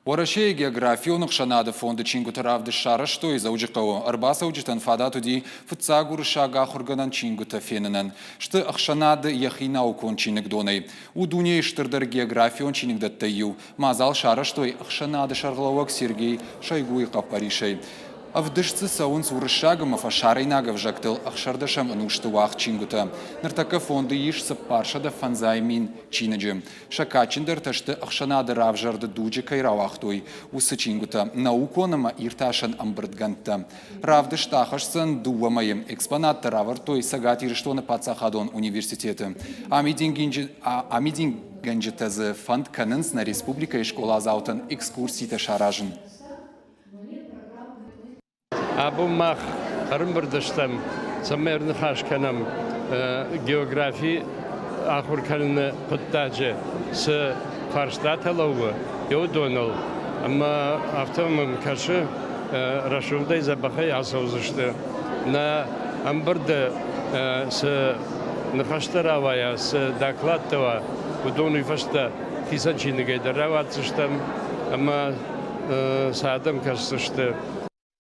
Ворашей географию нахшанады фонды чингутаравды шара что из аудикова. Арбаса аудитан фадату ди фуцагур шага хурганан чингута фененен. Что ахшанады яхина укон чиник доней. У дуне иштырдар географию чиник даттаю. Мазал шара что и ахшанады шарглавак Сергей Шойгу и Капаришей. А в дышце саунс урышагам афашарайнага вжактыл ахшардашам ануштуах чингута. Нартака фонды иш сапаршада фанзаймин чинаджи. Шакачиндер ташты ахшанада равжарда дуджи кайравахтой. Усы чингута. Науконама ирташан амбрдганта. Равдыш тахашсан дуамаем. Экспонатта равартой сагат ирштона пацахадон университета. Амидин ганджитазы фонд канынс на республика и школа заутан экскурсии ташаражен. Абу мах армбердштам самерн хашканам географии ахуркалны паттаже с фарштаталова йодонал ама автомом кашы рашувдай забахай асаузышты на амберде с нахаштаравая с докладтова удону фашта хисанчинге дараватсыштам ама садам кашсышты